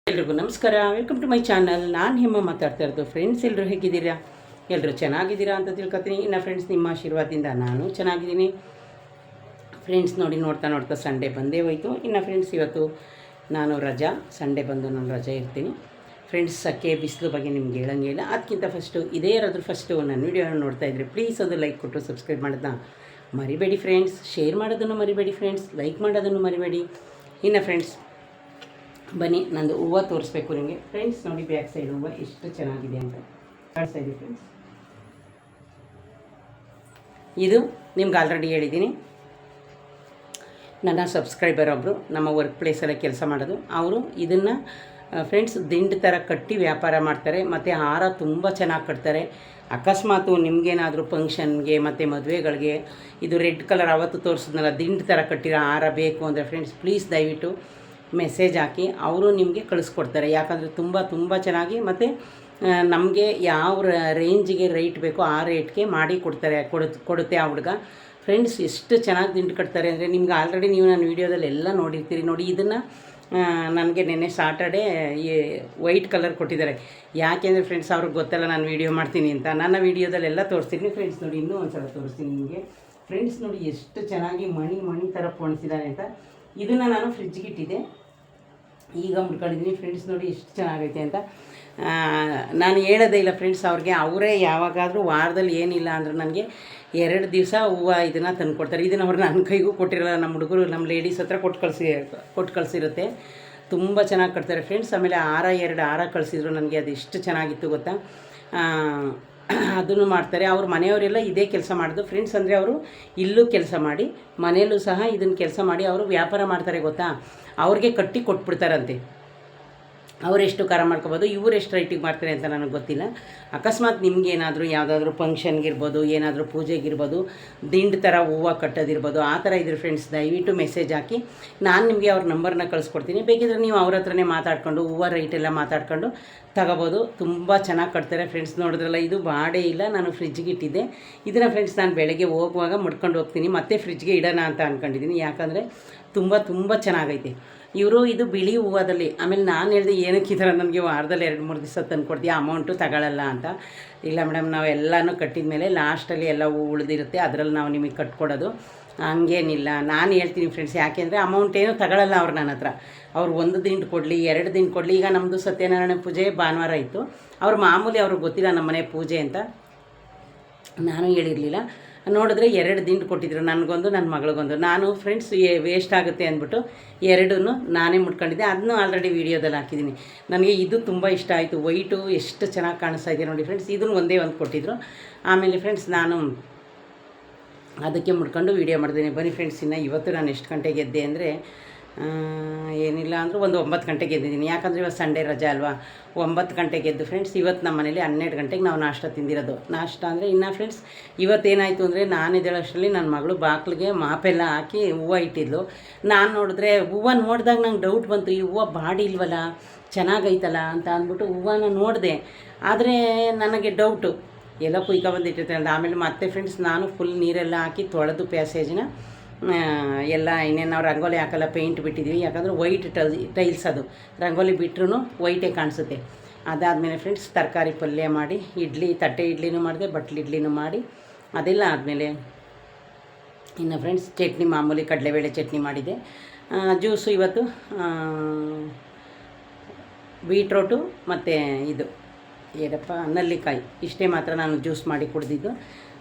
ಎಲ್ರಿಗೂ ನಮಸ್ಕಾರ, welcome to my channel. ನಾನು ಹಿಮ ಮಾತಾಡ್ತಾ ಇರೋದು. ಫ್ರೆಂಡ್ಸ್, ಎಲ್ಲರೂ ಹೇಗಿದ್ದೀರಾ? ಎಲ್ಲರೂ ಚೆನ್ನಾಗಿದ್ದೀರಾ ಅಂತ ತಿಳ್ಕೊತೀನಿ. ಇನ್ನು ಫ್ರೆಂಡ್ಸ್, ನಿಮ್ಮ ಆಶೀರ್ವಾದದಿಂದ ನಾನು ಚೆನ್ನಾಗಿದ್ದೀನಿ. ಫ್ರೆಂಡ್ಸ್, ನೋಡ್ತಾ ನೋಡ್ತಾ ಸಂಡೇ ಬಂದೇ ಹೋಯಿತು. ಇನ್ನು ಫ್ರೆಂಡ್ಸ್, ಇವತ್ತು ನಾನು ರಜಾ, ಸಂಡೇ ಬಂದು ನಾನು ರಜೆ ಇರ್ತೀನಿ. ಫ್ರೆಂಡ್ಸ್, ಸಕ್ಕೆ ಬಿಸಿಲು ಬಗ್ಗೆ ನಿಮ್ಗೆ ಹೇಳಂಗಿಲ್ಲ. ಅದಕ್ಕಿಂತ ಫಸ್ಟು ಇದೇ ಇರೋದ್ರ ಫಸ್ಟು ನನ್ನ ವೀಡಿಯೋನ ನೋಡ್ತಾ ಇದ್ದರೆ ಪ್ಲೀಸ್ ಅದು ಲೈಕ್ ಕೊಟ್ಟು ಸಬ್ಸ್ಕ್ರೈಬ್ ಮಾಡೋದನ್ನ ಮರಿಬೇಡಿ ಫ್ರೆಂಡ್ಸ್. ಶೇರ್ ಮಾಡೋದನ್ನು ಮರಿಬೇಡಿ ಫ್ರೆಂಡ್ಸ್. ಲೈಕ್ ಮಾಡೋದನ್ನು ಮರಿಬೇಡಿ. ಇನ್ನು ಫ್ರೆಂಡ್ಸ್, ಬನ್ನಿ ನಂದು ಹೂವು ತೋರಿಸ್ಬೇಕು ನಿಮಗೆ. ಫ್ರೆಂಡ್ಸ್, ನೋಡಿ ಬ್ಯಾಕ್ ಸೈಡ್ ಹೂವು ಎಷ್ಟು ಚೆನ್ನಾಗಿದೆ ಅಂತ ಕಾಣಿಸ್ತಾ ಇದೆ ಫ್ರೆಂಡ್ಸ್. ಇದು ನಿಮ್ಗೆ ಆಲ್ರೆಡಿ ಹೇಳಿದ್ದೀನಿ. ನನ್ನ ಸಬ್ಸ್ಕ್ರೈಬರ್ ಒಬ್ಬರು ನಮ್ಮ ವರ್ಕ್ ಪ್ಲೇಸಲ್ಲೇ ಕೆಲಸ ಮಾಡೋದು. ಅವರು ಇದನ್ನು ಫ್ರೆಂಡ್ಸ್ ದಿಂಡು ಥರ ಕಟ್ಟಿ ವ್ಯಾಪಾರ ಮಾಡ್ತಾರೆ. ಮತ್ತು ಹಾರ ತುಂಬ ಚೆನ್ನಾಗಿ ಕಟ್ತಾರೆ. ಅಕಸ್ಮಾತು ನಿಮಗೇನಾದರೂ ಫಂಕ್ಷನ್ಗೆ ಮತ್ತು ಮದುವೆಗಳಿಗೆ ಇದು ರೆಡ್ ಕಲರ್ ಅವತ್ತು ತೋರಿಸಿದ್ನಲ್ಲ ದಿಂಡು ಥರ ಕಟ್ಟಿರೋ ಹಾರ ಬೇಕು ಅಂದರೆ ಫ್ರೆಂಡ್ಸ್ ಪ್ಲೀಸ್ ದಯವಿಟ್ಟು ಮೆಸೇಜ್ ಹಾಕಿ. ಅವರು ನಿಮಗೆ ಕಳಿಸ್ಕೊಡ್ತಾರೆ. ಯಾಕಂದರೆ ತುಂಬ ಚೆನ್ನಾಗಿ ಮತ್ತು ನಮಗೆ ಯಾವ ರೇಂಜಿಗೆ ರೇಟ್ ಬೇಕೋ ಆ ರೇಟ್ಗೆ ಮಾಡಿ ಕೊಡುತ್ತೆ ಆ ಹುಡುಗ. ಫ್ರೆಂಡ್ಸ್, ಎಷ್ಟು ಚೆನ್ನಾಗಿ ದಿಂಡು ಕಟ್ತಾರೆ ಅಂದರೆ ನಿಮ್ಗೆ ಆಲ್ರೆಡಿ ನೀವು ನನ್ನ ವೀಡಿಯೋದಲ್ಲಿ ಎಲ್ಲ ನೋಡಿರ್ತೀರಿ. ನೋಡಿ, ಇದನ್ನು ನನಗೆ ನೆನ್ನೆ ಸಾಟರ್ಡೇ ಈ ವೈಟ್ ಕಲರ್ ಕೊಟ್ಟಿದ್ದಾರೆ. ಯಾಕೆಂದರೆ ಫ್ರೆಂಡ್ಸ್, ಅವ್ರಿಗೆ ಗೊತ್ತಲ್ಲ ನಾನು ವೀಡಿಯೋ ಮಾಡ್ತೀನಿ ಅಂತ. ನನ್ನ ವೀಡಿಯೋದಲ್ಲೆಲ್ಲ ತೋರಿಸ್ತೀನಿ ಫ್ರೆಂಡ್ಸ್. ನೋಡಿ, ಇನ್ನೂ ಒಂದು ಸಲ ತೋರಿಸ್ತೀನಿ ನಿಮಗೆ. ಫ್ರೆಂಡ್ಸ್, ನೋಡಿ ಎಷ್ಟು ಚೆನ್ನಾಗಿ ಮಣಿ ಥರ ಪೋಣಿಸಿದ್ದಾರೆ ಅಂತ. ಇದನ್ನು ನಾನು ಫ್ರಿಜ್ಗೆ ಇಟ್ಟಿದ್ದೆ, ಈಗ ಮುಡ್ಕೊಂಡಿದ್ದೀನಿ. ಫ್ರೆಂಡ್ಸ್, ನೋಡಿ ಎಷ್ಟು ಚೆನ್ನಾಗೈತೆ ಅಂತ. ನಾನು ಹೇಳೋದೇ ಇಲ್ಲ ಫ್ರೆಂಡ್ಸ್ ಅವ್ರಿಗೆ. ಅವರೇ ಯಾವಾಗಾದರೂ ವಾರದಲ್ಲಿ ಏನಿಲ್ಲ ಅಂದ್ರೆ ನನಗೆ 2 ದಿವಸ ಹೂವು ಇದನ್ನು ತಂದು ಕೊಡ್ತಾರೆ. ಇದನ್ನು ಅವ್ರು ನನ್ನ ಕೈಗೂ ಕೊಟ್ಟಿರಲ್ಲ, ನಮ್ಮ ಹುಡುಗರು ನಮ್ಮ ಲೇಡೀಸ್ ಹತ್ರ ಕೊಟ್ಟು ಕಳಿಸಿರುತ್ತೆ. ತುಂಬ ಚೆನ್ನಾಗಿ ಕಟ್ತಾರೆ ಫ್ರೆಂಡ್ಸ್. ಆಮೇಲೆ 2 ಹಾರ ಕಳಿಸಿದ್ರು ನನಗೆ. ಅದು ಎಷ್ಟು ಚೆನ್ನಾಗಿತ್ತು ಗೊತ್ತಾ. ಅದನ್ನು ಮಾಡ್ತಾರೆ. ಅವ್ರ ಮನೆಯವರೆಲ್ಲ ಇದೇ ಕೆಲಸ ಮಾಡೋದು ಫ್ರೆಂಡ್ಸ್. ಅಂದರೆ ಅವರು ಇಲ್ಲೂ ಕೆಲಸ ಮಾಡಿ ಮನೆಯಲ್ಲೂ ಸಹ ಇದನ್ನು ಕೆಲಸ ಮಾಡಿ ಅವರು ವ್ಯಾಪಾರ ಮಾಡ್ತಾರೆ ಗೊತ್ತಾ. ಅವ್ರಿಗೆ ಕಟ್ಟಿ ಕೊಟ್ಬಿಡ್ತಾರಂತೆ. ಅವರೆಷ್ಟು ಖಾರ ಮಾಡ್ಕೊಬೋದು, ಇವರು ಎಷ್ಟು ರೈಟಿಗೆ ಮಾಡ್ತಾರೆ ಅಂತ ನನಗೆ ಗೊತ್ತಿಲ್ಲ. ಅಕಸ್ಮಾತ್ ನಿಮಗೇನಾದರೂ ಯಾವುದಾದ್ರೂ ಫಂಕ್ಷನ್ಗಿರ್ಬೋದು, ಏನಾದರೂ ಪೂಜೆಗಿರ್ಬೋದು, ದಿಂಡು ಥರ ಹೂವು ಕಟ್ಟೋದಿರ್ಬೋದು, ಆ ಥರ ಇದ್ರೆ ಫ್ರೆಂಡ್ಸ್ ದಯವಿಟ್ಟು ಮೆಸೇಜ್ ಹಾಕಿ. ನಾನು ನಿಮಗೆ ಅವ್ರ ನಂಬರ್ನ ಕಳಿಸ್ಕೊಡ್ತೀನಿ. ಬೇಕಿದ್ರೆ ನೀವು ಅವ್ರ ಹತ್ರನೇ ಮಾತಾಡ್ಕೊಂಡು ಹೂವು ರೈಟೆಲ್ಲ ಮಾತಾಡ್ಕೊಂಡು ತಗೋಬೋದು. ತುಂಬ ಚೆನ್ನಾಗಿ ಕಟ್ತಾರೆ ಫ್ರೆಂಡ್ಸ್. ನೋಡಿದ್ರಲ್ಲ, ಇದು ಬಾಡೇ ಇಲ್ಲ, ನಾನು ಫ್ರಿಜ್ಗೆ ಇಟ್ಟಿದ್ದೆ. ಇದನ್ನು ಫ್ರೆಂಡ್ಸ್ ನಾನು ಬೆಳಗ್ಗೆ ಹೋಗುವಾಗ ಮುಡ್ಕೊಂಡು ಹೋಗ್ತೀನಿ, ಮತ್ತೆ ಫ್ರಿಜ್ಗೆ ಇಡೋಣ ಅಂತ ಅಂದ್ಕೊಂಡಿದ್ದೀನಿ. ಯಾಕಂದರೆ ತುಂಬ ಚೆನ್ನಾಗೈತೆ. ಇವರು ಇದು ಬಿಳಿ ಹೂವದಲ್ಲಿ. ಆಮೇಲೆ ನಾನು ಹೇಳಿದೆ, ಏನಕ್ಕೆ ಈ ಥರ ನನಗೆ ವಾರದಲ್ಲಿ 2-3 ದಿವಸ ತಂದು ಕೊಡ್ತೀಯ, ಅಮೌಂಟು ತಗೊಳ್ಳಲ್ಲ ಅಂತ. ಇಲ್ಲ ಮೇಡಮ್, ನಾವು ಎಲ್ಲನೂ ಕಟ್ಟಿದ ಮೇಲೆ ಲಾಸ್ಟಲ್ಲಿ ಎಲ್ಲ ಹೂ ಉಳಿದಿರುತ್ತೆ, ಅದರಲ್ಲಿ ನಾವು ನಿಮಗೆ ಕಟ್ಕೊಡೋದು, ಹಂಗೇನಿಲ್ಲ. ನಾನು ಹೇಳ್ತೀನಿ ಫ್ರೆಂಡ್ಸ್. ಯಾಕೆಂದರೆ ಅಮೌಂಟ್ ಏನೂ ತಗೊಳ್ಳಲ್ಲ ಅವ್ರು ನನ್ನ ಹತ್ರ. ಅವ್ರು 1 ದಿಂಡು ಕೊಡಲಿ 2 ದಿಂಡು ಕೊಡಲಿ. ಈಗ ನಮ್ಮದು ಸತ್ಯನಾರಾಯಣ ಪೂಜೆ ಭಾನುವಾರ ಇತ್ತು. ಅವ್ರು ಮಾಮೂಲಿ ಅವ್ರಿಗೆ ಗೊತ್ತಿಲ್ಲ ನಮ್ಮ ಮನೆ ಪೂಜೆ ಅಂತ, ನಾನು ಹೇಳಿರಲಿಲ್ಲ. ನೋಡಿದ್ರೆ 2 ದಿಂಡು ಕೊಟ್ಟಿದ್ರು, ನನಗೊಂದು ನನ್ನ ಮಗಳಿಗೊಂದು. ನಾನು ಫ್ರೆಂಡ್ಸ್ ವೇಸ್ಟ್ ಆಗುತ್ತೆ ಅಂದ್ಬಿಟ್ಟು 2 ನಾನೇ ಮುಟ್ಕೊಂಡಿದ್ದೆ. ಅದನ್ನು ಆಲ್ರೆಡಿ ವೀಡಿಯೋದಲ್ಲಿ ಹಾಕಿದ್ದೀನಿ. ನನಗೆ ಇದು ತುಂಬ ಇಷ್ಟ ಆಯಿತು. ವೈಟು ಎಷ್ಟು ಚೆನ್ನಾಗಿ ಕಾಣಿಸ್ತಾ ಇದೆ ನೋಡಿ ಫ್ರೆಂಡ್ಸ್. ಇದನ್ನು ಒಂದೇ ಒಂದು ಕೊಟ್ಟಿದ್ರು. ಆಮೇಲೆ ಫ್ರೆಂಡ್ಸ್ ನಾನು ಅದಕ್ಕೆ ಮುಟ್ಕೊಂಡು ವೀಡಿಯೋ ಮಾಡಿದ್ದೀನಿ. ಬನ್ನಿ ಫ್ರೆಂಡ್ಸ್, ಇನ್ನು ಇವತ್ತು ನಾನು ಎಷ್ಟು ಗಂಟೆಗೆ ಎದ್ದೆ ಅಂದರೆ ಏನಿಲ್ಲ ಅಂದರೂ ಒಂದು 9 ಗಂಟೆಗೆ ಎದ್ದಿದ್ದೀನಿ. ಯಾಕಂದರೆ ಇವತ್ತು ಸಂಡೇ ರಜಾ ಅಲ್ವಾ. 9 ಗಂಟೆಗೆ ಎದ್ದು ಫ್ರೆಂಡ್ಸ್ ಇವತ್ತು ನಮ್ಮ ಮನೇಲಿ 12 ಗಂಟೆಗೆ ನಾವು ನಾಷ್ಟ ತಿಂದಿರೋದು. ನಾಷ್ಟ ಅಂದರೆ ಇನ್ನು ಫ್ರೆಂಡ್ಸ್ ಇವತ್ತೇನಾಯಿತು ಅಂದರೆ ನಾನು ಎದ್ದೇಳೋಷ್ಟರಲ್ಲಿ ನನ್ನ ಮಗಳು ಬಾಗಿಲಿಗೆ ಮಾಪೆಲ್ಲ ಹಾಕಿ ಹೂವು ಇಟ್ಟಿದ್ಲು. ನಾನು ನೋಡಿದ್ರೆ ಹೂವು ನೋಡಿದಾಗ ನಂಗೆ ಡೌಟ್ ಬಂತು, ಈ ಹೂವು ಬಾಡಿ ಇಲ್ವಲ್ಲ, ಚೆನ್ನಾಗೈತಲ್ಲ ಅಂತ ಅಂದ್ಬಿಟ್ಟು ಹೂವನ್ನ ನೋಡಿದೆ. ಆದರೆ ನನಗೆ ಡೌಟು ಎಲ್ಲ ಕುಯ್ಕೊಬಂದಿಟ್ಟಿರ್ತೆ ಅಂತ. ಆಮೇಲೆ ಮತ್ತೆ ಫ್ರೆಂಡ್ಸ್ ನಾನು ಫುಲ್ ನೀರೆಲ್ಲ ಹಾಕಿ ತೊಳೆದು ಪ್ಯಾಸೇಜ್ನ ಎಲ್ಲ ಇನ್ನೇನು ನಾವು ರಂಗೋಲಿ ಹಾಕಲ್ಲ, ಪೇಂಟ್ ಬಿಟ್ಟಿದ್ದೀವಿ. ಯಾಕಂದರೆ ವೈಟ್ ಟೈಲ್ಸ್, ಅದು ರಂಗೋಲಿ ಬಿಟ್ಟರು ವೈಟೇ ಕಾಣಿಸುತ್ತೆ. ಅದಾದಮೇಲೆ ಫ್ರೆಂಡ್ಸ್ ತರಕಾರಿ ಪಲ್ಯ ಮಾಡಿ, ತಟ್ಟೆ ಇಡ್ಲಿನೂ ಮಾಡಿದೆ, ಬಟ್ಲು ಇಡ್ಲಿನೂ ಮಾಡಿ, ಅದೆಲ್ಲ ಆದಮೇಲೆ ಇನ್ನು ಫ್ರೆಂಡ್ಸ್ ಚಟ್ನಿ, ಮಾಮೂಲಿ ಕಡಲೆಬೇಳೆ ಚಟ್ನಿ ಮಾಡಿದೆ. ಜ್ಯೂಸು ಇವತ್ತು ಬೀಟ್ರೋಟು ಮತ್ತು ಇದು ಏನಪ್ಪ ನಲ್ಲಿಕಾಯಿ, ಇಷ್ಟೇ ಮಾತ್ರ ನಾನು ಜ್ಯೂಸ್ ಮಾಡಿ ಕುಡಿದಿದ್ದು.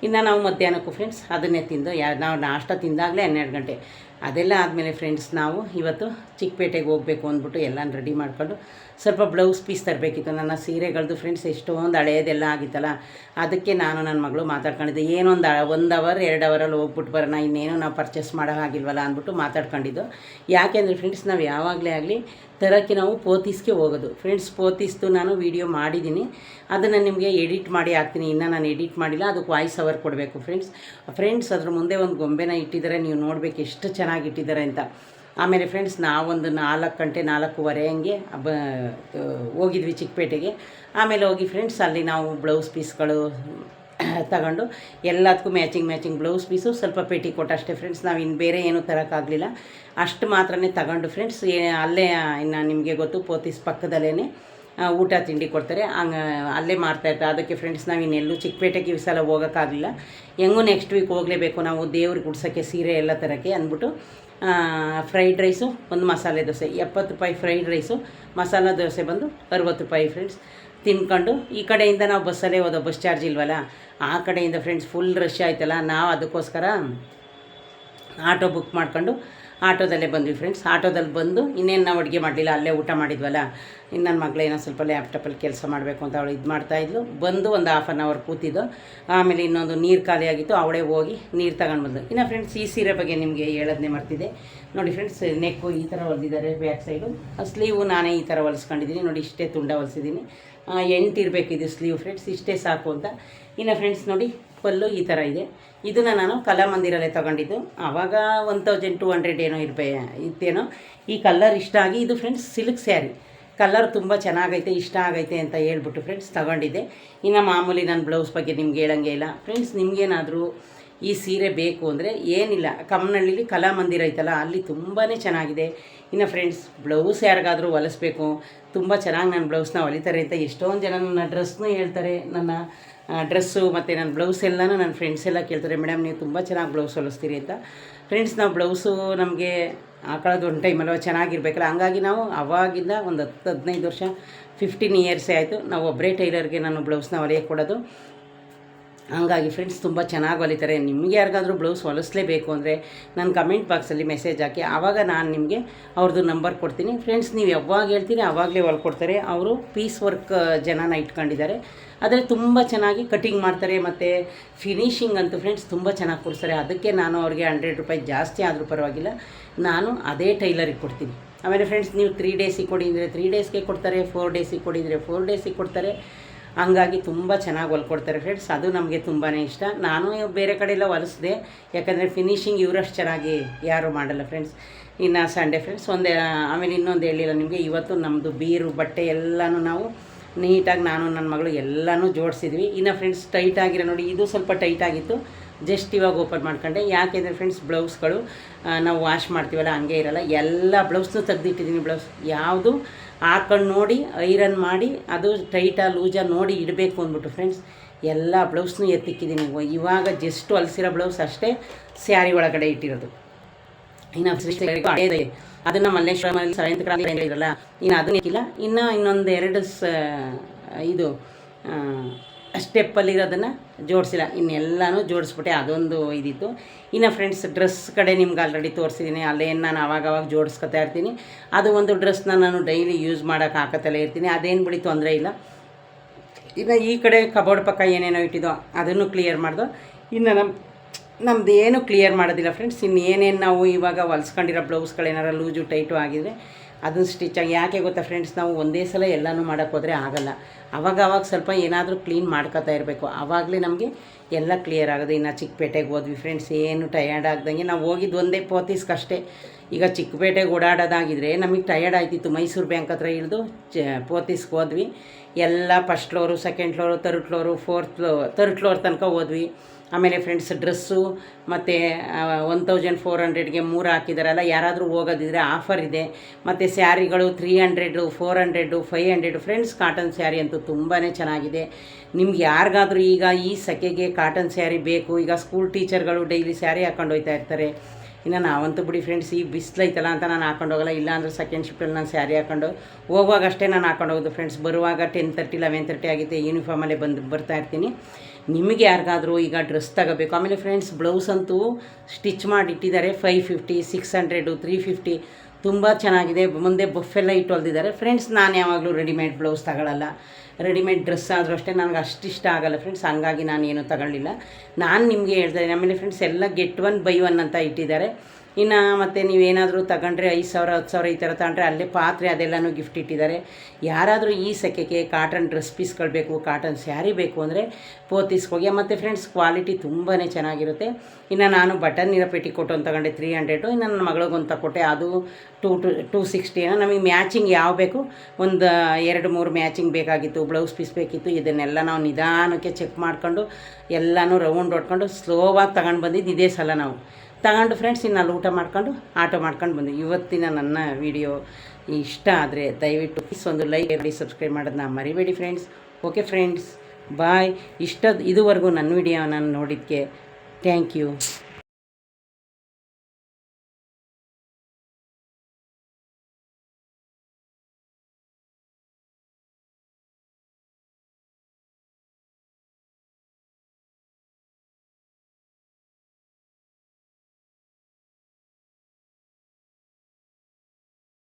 ಇನ್ನು ನಾವು ಮಧ್ಯಾಹ್ನಕ್ಕೂ ಫ್ರೆಂಡ್ಸ್ ಅದನ್ನೇ ತಿಂದು ನಾವು ನಾಷ್ಟ ತಿಂದಾಗಲೇ 12 ಗಂಟೆ. ಅದೆಲ್ಲ ಆದಮೇಲೆ ಫ್ರೆಂಡ್ಸ್ ನಾವು ಇವತ್ತು ಚಿಕ್ಕಪೇಟೆಗೆ ಹೋಗಬೇಕು ಅಂದ್ಬಿಟ್ಟು ಎಲ್ಲ ರೆಡಿ ಮಾಡ್ಕೊಂಡು ಸ್ವಲ್ಪ ಬ್ಲೌಸ್ ಪೀಸ್ ತರಬೇಕಿತ್ತು. ನನ್ನ ಸೀರೆಗಳದ್ದು ಫ್ರೆಂಡ್ಸ್ ಎಷ್ಟೊಂದು ಹಳೆಯದೆಲ್ಲ ಆಗಿತ್ತಲ್ಲ, ಅದಕ್ಕೆ ನಾನು ನನ್ನ ಮಗಳು ಮಾತಾಡ್ಕೊಂಡಿದ್ದೆ. ಏನೊಂದು 1 ಅವರ್ 2 ಅವರಲ್ಲಿ ಹೋಗ್ಬಿಟ್ಟು ಬರೋಣ, ಇನ್ನೇನು ನಾವು ಪರ್ಚೇಸ್ ಮಾಡೋ ಆಗಿಲ್ವಲ್ಲ ಅಂದ್ಬಿಟ್ಟು ಮಾತಾಡ್ಕೊಂಡಿದ್ದು. ಯಾಕೆಂದರೆ ಫ್ರೆಂಡ್ಸ್ ನಾವು ಯಾವಾಗಲೇ ಆಗಲಿ ತರೋಕ್ಕೆ ನಾವು ಪೋತೀಸ್ಗೆ ಹೋಗೋದು ಫ್ರೆಂಡ್ಸ್. ಪೋತೀಸ್ದು ನಾನು ವೀಡಿಯೋ ಮಾಡಿದ್ದೀನಿ, ಅದನ್ನು ನಿಮಗೆ ಎಡಿಟ್ ಮಾಡಿ ಹಾಕ್ತೀನಿ. ಇನ್ನು ನಾನು ಎಡಿಟ್ ಮಾಡಿಲ್ಲ, ಅದಕ್ಕೆ ವಾಯ್ಸ್ ಓವರ್ ಕೊಡಬೇಕು ಫ್ರೆಂಡ್ಸ್. ಅದ್ರ ಮುಂದೆ ಒಂದು ಗೊಂಬೆನ ಇಟ್ಟಿದ್ದಾರೆ, ನೀವು ನೋಡಬೇಕು ಎಷ್ಟು ಚೆನ್ನಾಗಿ ಇಟ್ಟಿದ್ದಾರೆ ಅಂತ. ಆಮೇಲೆ ಫ್ರೆಂಡ್ಸ್ ನಾವೊಂದು 4 ಗಂಟೆ 4:15 ಹಂಗೆ ಹೋಗಿದ್ವಿ ಚಿಕ್ಕಪೇಟೆಗೆ. ಆಮೇಲೆ ಹೋಗಿ ಫ್ರೆಂಡ್ಸ್ ಅಲ್ಲಿ ನಾವು ಬ್ಲೌಸ್ ಪೀಸ್ಗಳು ತಗೊಂಡು ಎಲ್ಲದಕ್ಕೂ ಮ್ಯಾಚಿಂಗ್ ಬ್ಲೌಸ್ ಪೀಸು, ಸ್ವಲ್ಪ ಪೇಟಿಕೋಟ್ ಅಷ್ಟೇ ಫ್ರೆಂಡ್ಸ್. ನಾವು ಇನ್ನು ಬೇರೆ ಏನೂ ತರೋಕ್ಕಾಗಲಿಲ್ಲ, ಅಷ್ಟು ಮಾತ್ರನೇ ತಗೊಂಡು ಫ್ರೆಂಡ್ಸ್. ಅಲ್ಲೇ ಇನ್ನು ನಿಮಗೆ ಗೊತ್ತು, ಪೋತಿಸ್ ಪಕ್ಕದಲ್ಲೇ ಊಟ ತಿಂಡಿ ಕೊಡ್ತಾರೆ, ಹಂಗೆ ಅಲ್ಲೇ ಮಾರ್ತಾಯಿರ್ತಾರೆ. ಅದಕ್ಕೆ ಫ್ರೆಂಡ್ಸ್ ನಾವು ಇನ್ನೆಲ್ಲೂ ಚಿಕ್ಕಪೇಟೆಗೆ ಈ ಸಲ ಹೋಗೋಕ್ಕಾಗಲಿಲ್ಲ. ಹೆಂಗೂ ನೆಕ್ಸ್ಟ್ ವೀಕ್ ಹೋಗಲೇಬೇಕು ನಾವು ದೇವ್ರಿಗೆ ಗುಡ್ಸೋಕ್ಕೆ ಸೀರೆ ಎಲ್ಲ ತರೋಕ್ಕೆ ಅಂದ್ಬಿಟ್ಟು ಫ್ರೈಡ್ ರೈಸು, ಒಂದು ಮಸಾಲೆ ದೋಸೆ 70 ರೂಪಾಯಿ, ಫ್ರೈಡ್ ರೈಸು, ಮಸಾಲ ದೋಸೆ ಬಂದು 60 ರೂಪಾಯಿ ಫ್ರೆಂಡ್ಸ್. ತಿನ್ಕೊಂಡು ಈ ಕಡೆಯಿಂದ ನಾವು ಬಸ್ಸಲ್ಲೇ ಹೋದೋ, ಬಸ್ ಚಾರ್ಜ್ ಇಲ್ವಲ್ಲ, ಆ ಕಡೆಯಿಂದ ಫ್ರೆಂಡ್ಸ್ ಫುಲ್ ರಶ್ ಆಯ್ತಲ್ಲ, ನಾವು ಅದಕ್ಕೋಸ್ಕರ ಆಟೋ ಬುಕ್ ಮಾಡ್ಕೊಂಡು ಆಟೋದಲ್ಲೇ ಬಂದ್ವಿ ಫ್ರೆಂಡ್ಸ್. ಆಟೋದಲ್ಲಿ ಬಂದು ಇನ್ನೇನು ನಾವು ಅಡುಗೆ ಮಾಡಲಿಲ್ಲ, ಅಲ್ಲೇ ಊಟ ಮಾಡಿದ್ವಲ್ಲ. ಇನ್ನು ನನ್ನ ಮಗಳೇನೋ ಸ್ವಲ್ಪ ಲ್ಯಾಪ್ಟಾಪಲ್ಲಿ ಕೆಲಸ ಮಾಡಬೇಕು ಅಂತ ಅವಳು ಇದು ಮಾಡ್ತಾಯಿದ್ಲು. ಬಂದು ಒಂದು ½ ಅನ್ ಅವರ್ ಕೂತಿದ್ದು. ಆಮೇಲೆ ಇನ್ನೊಂದು ನೀರು ಖಾಲಿಯಾಗಿತ್ತು, ಅವಳೇ ಹೋಗಿ ನೀರು ತಗೊಂಡು ಬಂದು. ಇನ್ನು ಫ್ರೆಂಡ್ಸ್ ಈ ಸೀರೆ ಬಗ್ಗೆ ನಿಮಗೆ ಹೇಳೋದನ್ನೇ ಮಾಡ್ತಿದ್ದೆ ನೋಡಿ ಫ್ರೆಂಡ್ಸ್. ನೆಕ್ಕು ಈ ಥರ ಹೊಲಿದಿದ್ದಾರೆ, ಬ್ಯಾಕ್ ಸೈಡು. ಸ್ಲೀವು ನಾನೇ ಈ ಥರ ಹೊಲಿಸ್ಕೊಂಡಿದ್ದೀನಿ ನೋಡಿ, ಇಷ್ಟೇ ತುಂಡ ಹೊಲಿಸಿದ್ದೀನಿ. 8 ಇರಬೇಕು ಇದು ಸ್ಲೀವ್ ಫ್ರೆಂಡ್ಸ್, ಇಷ್ಟೇ ಸಾಕು ಅಂತ. ಇನ್ನು ಫ್ರೆಂಡ್ಸ್ ನೋಡಿ, ಪಲ್ಲು ಈ ಥರ ಇದೆ. ಇದನ್ನು ನಾನು ಕಲಾಮಂದಿರಲ್ಲೇ ತೊಗೊಂಡಿದ್ದು. ಆವಾಗ 1200 ಏನೋ ಇತ್ತೇನೋ. ಈ ಕಲರ್ ಇಷ್ಟ ಆಗಿ, ಇದು ಫ್ರೆಂಡ್ಸ್ ಸಿಲ್ಕ್ ಸ್ಯಾರಿ, ಕಲರ್ ತುಂಬ ಚೆನ್ನಾಗೈತೆ, ಇಷ್ಟ ಆಗೈತೆ ಅಂತ ಹೇಳ್ಬಿಟ್ಟು ಫ್ರೆಂಡ್ಸ್ ತಗೊಂಡಿದ್ದೆ. ಇನ್ನು ಮಾಮೂಲಿ ನನ್ನ ಬ್ಲೌಸ್ ಬಗ್ಗೆ ನಿಮ್ಗೆ ಹೇಳಂಗೆ ಇಲ್ಲ ಫ್ರೆಂಡ್ಸ್. ನಿಮಗೇನಾದರೂ ಈ ಸೀರೆ ಬೇಕು ಅಂದರೆ ಏನಿಲ್ಲ, ಕಮ್ಮನಹಳ್ಳಿಲಿ ಕಲಾಮಂದಿರ ಐತಲ್ಲ, ಅಲ್ಲಿ ತುಂಬಾ ಚೆನ್ನಾಗಿದೆ. ಇನ್ನು ಫ್ರೆಂಡ್ಸ್ ಬ್ಲೌಸ್ ಯಾರಿಗಾದರೂ ಹೊಲಿಸ್ಬೇಕು, ತುಂಬ ಚೆನ್ನಾಗಿ ನನ್ನ ಬ್ಲೌಸ್ನ ಹೊಲಿತಾರೆ ಅಂತ ಎಷ್ಟೊಂದು ಜನ ನನ್ನ ಡ್ರೆಸ್ನೂ ಹೇಳ್ತಾರೆ. ನನ್ನ ಡ್ರೆಸ್ಸು ಮತ್ತು ನನ್ನ ಬ್ಲೌಸ್ ಎಲ್ಲನೂ ನನ್ನ ಫ್ರೆಂಡ್ಸ್ ಎಲ್ಲ ಕೇಳ್ತಾರೆ, ಮೇಡಮ್ ನೀವು ತುಂಬ ಚೆನ್ನಾಗಿ ಬ್ಲೌಸ್ ಹೊಲಿಸ್ತೀರಿ ಅಂತ. ಫ್ರೆಂಡ್ಸ್ ನಾವು ಬ್ಲೌಸು ನಮಗೆ ಹಾಕೊಳ್ಳೋದು ಒಂದು ಟೈಮಲ್ವ ಚೆನ್ನಾಗಿರ್ಬೇಕಲ್ಲ, ಹಂಗಾಗಿ ನಾವು ಅವಾಗಿಂದ ಒಂದು 10-15 ವರ್ಷ 15 ಇಯರ್ಸೇ ಆಯಿತು ನಾವು ಒಬ್ಬರೇ ಟೈಲರ್ಗೆ ನಾನು ಬ್ಲೌಸ್ನ ಹೊಲಿಯಕ್ಕೆ ಕೊಡೋದು. ಹಂಗಾಗಿ ಫ್ರೆಂಡ್ಸ್ ತುಂಬ ಚೆನ್ನಾಗಿ ಹೊಲಿತಾರೆ. ನಿಮಗೆ ಯಾರಿಗಾದರೂ ಬ್ಲೌಸ್ ಹೊಲಿಸ್ಲೇಬೇಕು ಅಂದರೆ ನನ್ನ ಕಮೆಂಟ್ ಬಾಕ್ಸಲ್ಲಿ ಮೆಸೇಜ್ ಹಾಕಿ, ಆವಾಗ ನಾನು ನಿಮಗೆ ಅವ್ರದ್ದು ನಂಬರ್ ಕೊಡ್ತೀನಿ ಫ್ರೆಂಡ್ಸ್. ನೀವು ಯಾವಾಗ ಹೇಳ್ತೀರಿ ಆವಾಗಲೇ ಹೊಲ್ಕೊಡ್ತಾರೆ. ಅವರು ಪೀಸ್ ವರ್ಕ್ ಜನನ ಇಟ್ಕೊಂಡಿದ್ದಾರೆ, ಆದರೆ ತುಂಬ ಚೆನ್ನಾಗಿ ಕಟಿಂಗ್ ಮಾಡ್ತಾರೆ. ಮತ್ತು ಫಿನಿಷಿಂಗ್ ಅಂತೂ ಫ್ರೆಂಡ್ಸ್ ತುಂಬ ಚೆನ್ನಾಗಿ ಕೊಡ್ತಾರೆ. ಅದಕ್ಕೆ ನಾನು ಅವ್ರಿಗೆ 100 ರೂಪಾಯಿ ಜಾಸ್ತಿ ಆದರೂ ಪರವಾಗಿಲ್ಲ, ನಾನು ಅದೇ ಟೈಲರಿಗೆ ಕೊಡ್ತೀನಿ. ಆಮೇಲೆ ಫ್ರೆಂಡ್ಸ್ ನೀವು 3 ಡೇಸಿಗೆ ಕೊಡಿ ಅಂದರೆ 3 ಡೇಸ್ಗೆ ಕೊಡ್ತಾರೆ, 4 ಡೇಸಿಗೆ ಕೊಡಿ ಅಂದರೆ 4 ಡೇಸಿಗೆ ಕೊಡ್ತಾರೆ. ಹಂಗಾಗಿ ತುಂಬ ಚೆನ್ನಾಗಿ ಹೊಲ್ಕೊಡ್ತಾರೆ ಫ್ರೆಂಡ್ಸ್. ಅದು ನಮಗೆ ತುಂಬಾ ಇಷ್ಟ. ನಾನು ಬೇರೆ ಕಡೆ ಎಲ್ಲ ಹೊಲಿಸಿದೆ, ಯಾಕಂದರೆ ಫಿನಿಷಿಂಗ್ ಇವರಷ್ಟು ಚೆನ್ನಾಗಿ ಯಾರೂ ಮಾಡಲ್ಲ ಫ್ರೆಂಡ್ಸ್. ಇನ್ನು ಸಂಡೇ ಫ್ರೆಂಡ್ಸ್ ಆಮೇಲೆ ಇನ್ನೊಂದು ಹೇಳಿಲ್ಲ ನಿಮಗೆ, ಇವತ್ತು ನಮ್ಮದು ಬೀರು ಬಟ್ಟೆ ಎಲ್ಲನೂ ನಾವು ನೀಟಾಗಿ ನಾನು ನನ್ನ ಮಗಳು ಎಲ್ಲನೂ ಜೋಡಿಸಿದ್ವಿ. ಇನ್ನು ಫ್ರೆಂಡ್ಸ್ ಟೈಟ್ ಆಗಿರೋ ನೋಡಿ, ಇದು ಸ್ವಲ್ಪ ಟೈಟ್ ಆಗಿತ್ತು, ಜಸ್ಟ್ ಇವಾಗ ಓಪನ್ ಮಾಡ್ಕೊಂಡೆ. ಯಾಕೆಂದರೆ ಫ್ರೆಂಡ್ಸ್ ಬ್ಲೌಸ್ಗಳು ನಾವು ವಾಶ್ ಮಾಡ್ತೀವಲ್ಲ ಹಂಗೆ ಇರೋಲ್ಲ, ಎಲ್ಲ ಬ್ಲೌಸ್ನೂ ತೆಗ್ದಿಟ್ಟಿದ್ದೀನಿ. ಬ್ಲೌಸ್ ಯಾವುದು ಹಾಕೊಂಡು ನೋಡಿ ಐರನ್ ಮಾಡಿ ಅದು ಟೈಟಾ ಲೂಜಾ ನೋಡಿ ಇಡಬೇಕು ಅಂದ್ಬಿಟ್ಟು ಫ್ರೆಂಡ್ಸ್ ಎಲ್ಲ ಬ್ಲೌಸ್ನೂ ಎತ್ತಿಕ್ಕಿದ್ದೀನಿ. ಇವಾಗ ಜಸ್ಟ್ ಹೊಲಿಸಿರೋ ಬ್ಲೌಸ್ ಅಷ್ಟೇ ಸ್ಯಾರಿ ಒಳಗಡೆ ಇಟ್ಟಿರೋದು. ಇನ್ನು ಅದನ್ನು ಮಲ್ಲೇಶ್ವರಮಲ್ಲಿ 7th ಕ್ರಾಂತಿ ಇರಲ್ಲ, ಇನ್ನು ಅದನ್ನ ಇಕ್ಕಿಲ್ಲ. ಇನ್ನು ಇನ್ನೊಂದು 2 ಇದು ಸ್ಟೆಪ್ಪಲ್ಲಿರೋದನ್ನು ಜೋಡಿಸಿಲ್ಲ, ಇನ್ನೆಲ್ಲನೂ ಜೋಡಿಸ್ಬಿಟ್ಟೆ. ಅದೊಂದು ಇದಿತ್ತು. ಇನ್ನು ಫ್ರೆಂಡ್ಸ್ ಡ್ರೆಸ್ ಕಡೆ ನಿಮ್ಗೆ ಆಲ್ರೆಡಿ ತೋರಿಸಿದ್ದೀನಿ, ಅಲ್ಲೇನು ನಾನು ಆವಾಗವಾಗ ಜೋಡಿಸ್ಕೊತಾ ಇರ್ತೀನಿ. ಅದು ಒಂದು ಡ್ರೆಸ್ನ ನಾನು ಡೈಲಿ ಯೂಸ್ ಮಾಡೋಕೆ ಹಾಕತ್ತಲೇ ಇರ್ತೀನಿ, ಅದೇನು ಬಿಡಿ ತೊಂದರೆ ಇಲ್ಲ. ಇನ್ನು ಈ ಕಡೆ ಕಬೋರ್ಡ್ ಪಕ್ಕ ಏನೇನೋ ಇಟ್ಟಿದ್ದೋ ಅದನ್ನು ಕ್ಲಿಯರ್ ಮಾಡ್ದೋ. ಇನ್ನು ನಮ್ಮದು ಏನೂ ಕ್ಲಿಯರ್ ಮಾಡೋದಿಲ್ಲ ಫ್ರೆಂಡ್ಸ್. ಇನ್ನು ಏನೇನು ನಾವು ಇವಾಗ ಹೊಲ್ಸ್ಕೊಂಡಿರೋ ಬ್ಲೌಸ್ಗಳೇನಾರು ಲೂಜು ಟೈಟು ಆಗಿದರೆ ಅದನ್ನು ಸ್ಟಿಚಾಗಿ, ಯಾಕೆ ಗೊತ್ತಾ ಫ್ರೆಂಡ್ಸ್, ನಾವು ಒಂದೇ ಸಲ ಎಲ್ಲನೂ ಮಾಡೋಕ್ಕೋದ್ರೆ ಆಗಲ್ಲ. ಅವಾಗ ಸ್ವಲ್ಪ ಏನಾದರೂ ಕ್ಲೀನ್ ಮಾಡ್ಕೊತಾ ಇರಬೇಕು, ಆವಾಗಲೇ ನಮಗೆ ಎಲ್ಲ ಕ್ಲಿಯರ್ ಆಗೋದು. ಇನ್ನು ಚಿಕ್ಕಪೇಟೆಗೆ ಹೋದ್ವಿ ಫ್ರೆಂಡ್ಸ್, ಏನು ಟಯರ್ಡ್ ಆಗ್ದಂಗೆ ನಾವು ಹೋಗಿದ್ದು ಒಂದೇ ಪೋತಿಸ್ಕಷ್ಟೇ. ಈಗ ಚಿಕ್ಕಪೇಟೆಗೆ ಓಡಾಡೋದಾಗಿದ್ದರೆ ನಮಗೆ ಟಯರ್ಡ್ ಆಯ್ತಿತ್ತು. ಮೈಸೂರು ಬ್ಯಾಂಕ್ ಹತ್ರ ಇಳಿದು ಪೋತಿಸ್ಗೆ ಹೋದ್ವಿ. ಎಲ್ಲ first floor, second floor, 3rd floor, 3rd floor ತನಕ ಹೋದ್ವಿ. ಆಮೇಲೆ ಫ್ರೆಂಡ್ಸ್ ಡ್ರೆಸ್ಸು ಮತ್ತು 1400ಗೆ 3 ಹಾಕಿದಾರಲ್ಲ, ಯಾರಾದರೂ ಹೋಗೋದಿದ್ರೆ ಆಫರ್ ಇದೆ. ಮತ್ತು ಸ್ಯಾರಿಗಳು 300, 400, 500 ಫ್ರೆಂಡ್ಸ್. ಕಾಟನ್ ಸ್ಯಾರಿ ಅಂತೂ ತುಂಬಾ ಚೆನ್ನಾಗಿದೆ. ನಿಮ್ಗೆ ಯಾರಿಗಾದರೂ ಈಗ ಈ ಸೆಕೆಗೆ ಕಾಟನ್ ಸ್ಯಾರಿ ಬೇಕು, ಈಗ ಸ್ಕೂಲ್ ಟೀಚರ್ಗಳು ಡೈಲಿ ಸ್ಯಾರಿ ಹಾಕ್ಕೊಂಡು ಹೋಗ್ತಾ ಇರ್ತಾರೆ. ಇನ್ನು ನಾವಂತೂ ಬಿಡಿ ಫ್ರೆಂಡ್ಸ್, ಈ ಬಿಸಿಲೈತಲ್ಲ ಅಂತ ನಾನು ಹಾಕೊಂಡು ಹೋಗಲ್ಲ. ಇಲ್ಲಾಂದರೆ ಸೆಕೆಂಡ್ ಶಿಫ್ಟಲ್ಲಿ ನಾನು ಸ್ಯಾರಿ ಹಾಕ್ಕೊಂಡು ಹೋಗುವಾಗ ಅಷ್ಟೇ ನಾನು ಹಾಕೊಂಡು ಹೋಗೋದು ಫ್ರೆಂಡ್ಸ್. ಬರುವಾಗ 10:30, 11:30 ಆಗಿದೆ, ಯೂನಿಫಾರ್ಮಲ್ಲೇ ಬರ್ತಾಯಿರ್ತೀನಿ. ನಿಮಗೆ ಯಾರಿಗಾದರೂ ಈಗ ಡ್ರೆಸ್ ತಗೋಬೇಕು. ಆಮೇಲೆ ಫ್ರೆಂಡ್ಸ್ ಬ್ಲೌಸ್ ಅಂತೂ ಸ್ಟಿಚ್ ಮಾಡಿ ಇಟ್ಟಿದ್ದಾರೆ, 550, 600, 350 ತುಂಬ ಚೆನ್ನಾಗಿದೆ. ಮುಂದೆ ಬಫೆಲ್ಲ ಇಟ್ಟು ಹೊಲ್ದಿದ್ದಾರೆ ಫ್ರೆಂಡ್ಸ್. ನಾನು ಯಾವಾಗಲೂ ರೆಡಿಮೇಡ್ ಬ್ಲೌಸ್ ತಗೊಳ್ಳಲ್ಲ, ರೆಡಿಮೇಡ್ ಡ್ರೆಸ್ ಆದರೂ ಅಷ್ಟೇ ನನಗೆ ಅಷ್ಟಿಷ್ಟ ಆಗಲ್ಲ ಫ್ರೆಂಡ್ಸ್. ಹಂಗಾಗಿ ನಾನು ಏನೂ ತಗೊಳ್ಳಿಲ್ಲ. ನಾನು ನಿಮಗೆ ಹೇಳ್ತಾ ಇದ್ದೀನಿ. ಆಮೇಲೆ ಫ್ರೆಂಡ್ಸ್ ಎಲ್ಲ get 1 buy 1 ಅಂತ ಇಟ್ಟಿದ್ದಾರೆ. ಇನ್ನು ಮತ್ತು ನೀವೇನಾದರೂ ತಗೊಂಡ್ರೆ 5,000 10,000 ಈ ಥರ ತಗೊಂಡ್ರೆ ಅಲ್ಲೇ ಪಾತ್ರೆ ಅದೆಲ್ಲನೂ ಗಿಫ್ಟ್ ಇಟ್ಟಿದ್ದಾರೆ. ಯಾರಾದರೂ ಈ ಸೆಕೆಗೆ ಕಾಟನ್ ಡ್ರೆಸ್ ಪೀಸ್ಗಳು ಬೇಕು, ಕಾಟನ್ ಸ್ಯಾರಿ ಬೇಕು ಅಂದರೆ ಪೋತಿಸ್ಕೋಗಿ. ಮತ್ತು ಫ್ರೆಂಡ್ಸ್ ಕ್ವಾಲಿಟಿ ತುಂಬಾ ಚೆನ್ನಾಗಿರುತ್ತೆ. ಇನ್ನು ನಾನು ಬಟನ್ ಇರೋ ಪೆಟಿಕೋಟ್ ಒಂದು ತಗೊಂಡೆ 300. ಇನ್ನು ನನ್ನ ಮಗಳಿಗೊಂದು ತಗೊಟ್ಟೆ, ಅದು 260. ನಮಗೆ ಮ್ಯಾಚಿಂಗ್ ಯಾವ ಬೇಕು ಒಂದು 2-3 ಮ್ಯಾಚಿಂಗ್ ಬೇಕಾಗಿತ್ತು, ಬ್ಲೌಸ್ ಪೀಸ್ ಬೇಕಿತ್ತು. ಇದನ್ನೆಲ್ಲ ನಾವು ನಿಧಾನಕ್ಕೆ ಚೆಕ್ ಮಾಡ್ಕೊಂಡು ಎಲ್ಲನೂ ರೌಂಡ್ ಹೊಡ್ಕೊಂಡು ಸ್ಲೋವಾಗಿ ತಗೊಂಡು ಬಂದಿದ್ದು ಇದೇ ಸಲ ನಾವು ತಗೊಂಡು ಫ್ರೆಂಡ್ಸ್ ಇನ್ನು ಅಲ್ಲಿ ಊಟ ಮಾಡ್ಕೊಂಡು ಆಟೋ ಮಾಡ್ಕೊಂಡು ಬಂದು. ಇವತ್ತಿನ ನನ್ನ ವಿಡಿಯೋ ಇಷ್ಟ ಆದರೆ ದಯವಿಟ್ಟು ಒಂದು ಲೈಕ್ ಮಾಡಿ ಸಬ್ಸ್ಕ್ರೈಬ್ ಮಾಡೋದನ್ನ ಮರಿಬೇಡಿ ಫ್ರೆಂಡ್ಸ್. ಓಕೆ ಫ್ರೆಂಡ್ಸ್, ಬಾಯ್. ಇದುವರೆಗೂ ನನ್ನ ವಿಡಿಯೋನ ನೋಡಿದ್ದಕ್ಕೆ ಥ್ಯಾಂಕ್ ಯು.